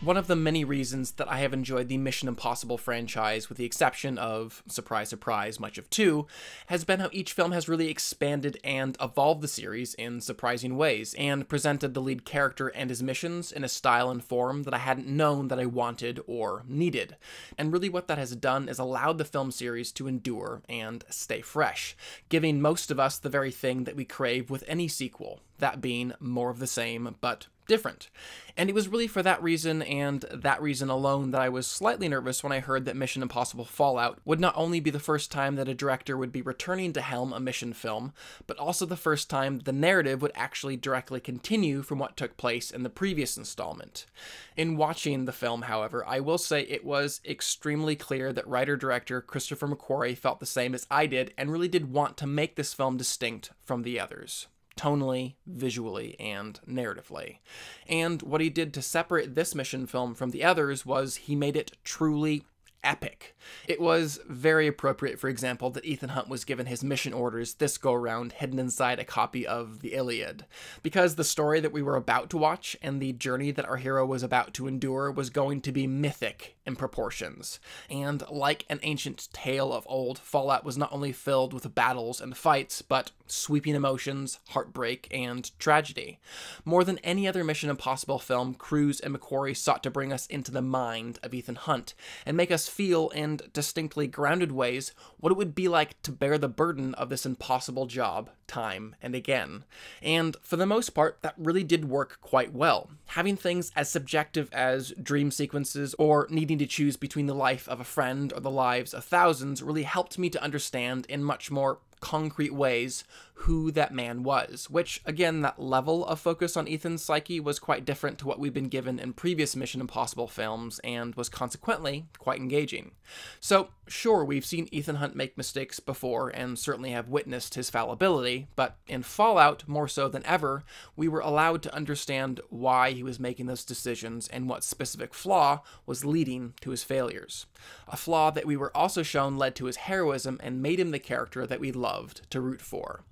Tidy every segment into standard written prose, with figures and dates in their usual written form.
One of the many reasons that I have enjoyed the Mission Impossible franchise, with the exception of, surprise surprise, much of 2, has been how each film has really expanded and evolved the series in surprising ways, and presented the lead character and his missions in a style and form that I hadn't known that I wanted or needed. And really what that has done is allowed the film series to endure and stay fresh, giving most of us the very thing that we crave with any sequel, that being more of the same, but different. And it was really for that reason, and that reason alone, that I was slightly nervous when I heard that Mission Impossible Fallout would not only be the first time that a director would be returning to helm a mission film, but also the first time the narrative would actually directly continue from what took place in the previous installment. In watching the film, however, I will say it was extremely clear that writer-director Christopher McQuarrie felt the same as I did, and really did want to make this film distinct from the others, tonally, visually, and narratively. And what he did to separate this mission film from the others was he made it truly epic. It was very appropriate, for example, that Ethan Hunt was given his mission orders this go-around hidden inside a copy of the Iliad, because the story that we were about to watch and the journey that our hero was about to endure was going to be mythic in proportions. And like an ancient tale of old, Fallout was not only filled with battles and fights, but sweeping emotions, heartbreak, and tragedy. More than any other Mission Impossible film, Cruise and McQuarrie sought to bring us into the mind of Ethan Hunt and make us feel, in distinctly grounded ways, what it would be like to bear the burden of this impossible job time and again. And for the most part, that really did work quite well. Having things as subjective as dream sequences or needing to choose between the life of a friend or the lives of thousands really helped me to understand in much more concrete ways who that man was, which, again, that level of focus on Ethan's psyche was quite different to what we've been given in previous Mission Impossible films, and was consequently quite engaging. So, sure, we've seen Ethan Hunt make mistakes before, and certainly have witnessed his fallibility, but in Fallout, more so than ever, we were allowed to understand why he was making those decisions and what specific flaw was leading to his failures. A flaw that we were also shown led to his heroism and made him the character that we loved to root for.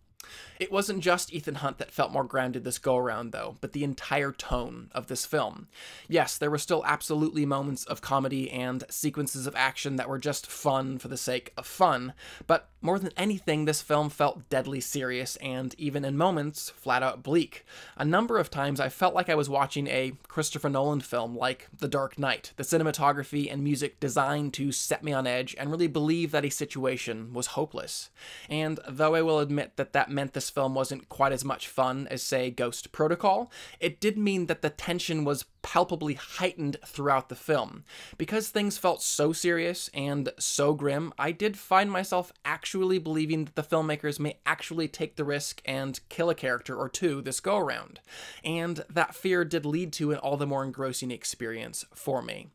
It wasn't just Ethan Hunt that felt more grounded this go-around, though, but the entire tone of this film. Yes, there were still absolutely moments of comedy and sequences of action that were just fun for the sake of fun, but more than anything, this film felt deadly serious and, even in moments, flat-out bleak. A number of times I felt like I was watching a Christopher Nolan film like The Dark Knight, the cinematography and music designed to set me on edge and really believe that a situation was hopeless. And though I will admit that that meant this film wasn't quite as much fun as, say, Ghost Protocol, it did mean that the tension was palpably heightened throughout the film. Because things felt so serious and so grim, I did find myself actually believing that the filmmakers may actually take the risk and kill a character or two this go-around. And that fear did lead to an all the more engrossing experience for me.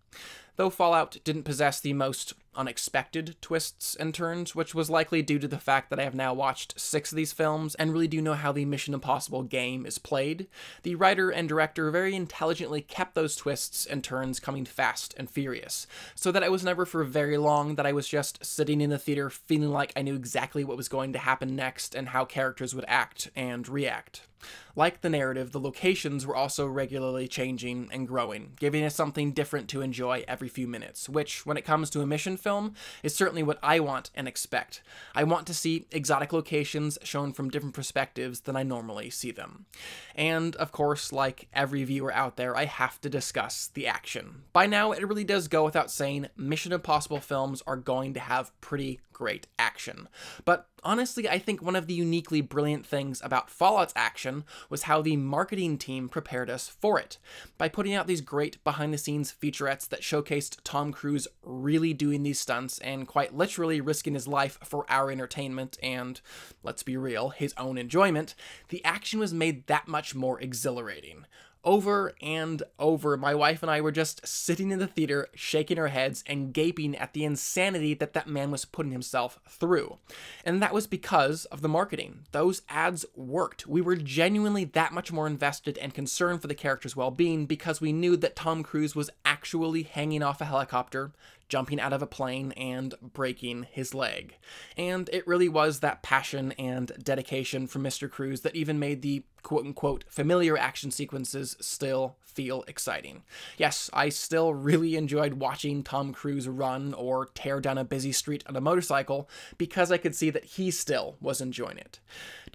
Though Fallout didn't possess the most unexpected twists and turns, which was likely due to the fact that I have now watched 6 of these films and really do know how the Mission Impossible game is played, the writer and director very intelligently kept those twists and turns coming fast and furious, so that it was never for very long that I was just sitting in the theater feeling like I knew exactly what was going to happen next and how characters would act and react. Like the narrative, the locations were also regularly changing and growing, giving us something different to enjoy every few minutes, which, when it comes to a mission film, is certainly what I want and expect. I want to see exotic locations shown from different perspectives than I normally see them. And, of course, like every viewer out there, I have to discuss the action. By now, it really does go without saying, Mission Impossible films are going to have pretty great action. But honestly, I think one of the uniquely brilliant things about Fallout's action was how the marketing team prepared us for it, by putting out these great behind-the-scenes featurettes that showcased Tom Cruise really doing these stunts and quite literally risking his life for our entertainment and, let's be real, his own enjoyment. The action was made that much more exhilarating. Over and over, my wife and I were just sitting in the theater, shaking our heads and gaping at the insanity that that man was putting himself through. And that was because of the marketing. Those ads worked. We were genuinely that much more invested and concerned for the character's well-being because we knew that Tom Cruise was actually hanging off a helicopter, jumping out of a plane and breaking his leg. And it really was that passion and dedication from Mr. Cruise that even made the quote-unquote familiar action sequences still feel exciting. Yes, I still really enjoyed watching Tom Cruise run or tear down a busy street on a motorcycle because I could see that he still was enjoying it.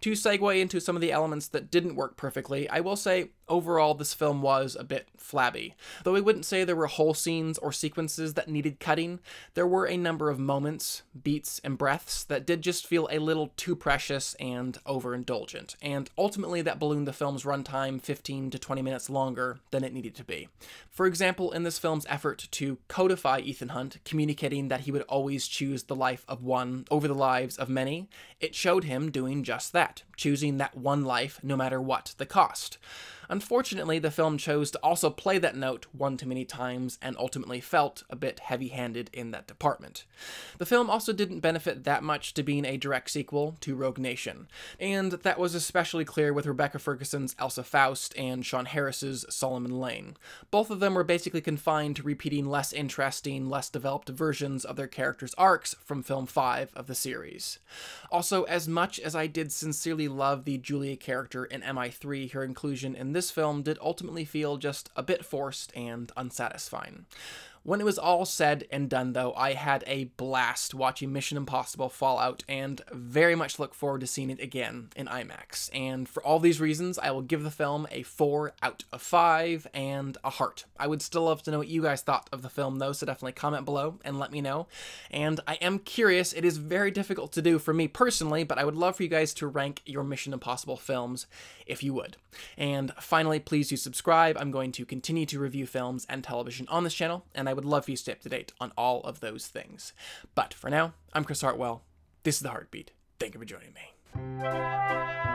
To segue into some of the elements that didn't work perfectly, I will say overall this film was a bit flabby. Though I wouldn't say there were whole scenes or sequences that needed cutting, there were a number of moments, beats, and breaths that did just feel a little too precious and overindulgent, and ultimately that ballooned the film's runtime 15 to 20 minutes longer than it needed to be. For example, in this film's effort to codify Ethan Hunt, communicating that he would always choose the life of one over the lives of many, it showed him doing just that, choosing that one life no matter what the cost. Unfortunately, the film chose to also play that note one too many times and ultimately felt a bit heavy-handed in that department. The film also didn't benefit that much to being a direct sequel to Rogue Nation, and that was especially clear with Rebecca Ferguson's Elsa Faust and Sean Harris's Solomon Lane. Both of them were basically confined to repeating less interesting, less developed versions of their characters' arcs from film 5 of the series. Also, as much as I did sincerely love the Julia character in MI3, her inclusion in this film did ultimately feel just a bit forced and unsatisfying. When it was all said and done, though, I had a blast watching Mission Impossible Fallout and very much look forward to seeing it again in IMAX. And for all these reasons, I will give the film a 4 out of 5 and a heart. I would still love to know what you guys thought of the film, though, so definitely comment below and let me know. And I am curious, it is very difficult to do for me personally, but I would love for you guys to rank your Mission Impossible films if you would. And finally, please do subscribe. I'm going to continue to review films and television on this channel, and I would love for you to stay up to date on all of those things. But for now, I'm Chris Hartwell. This is The Heartbeat. Thank you for joining me.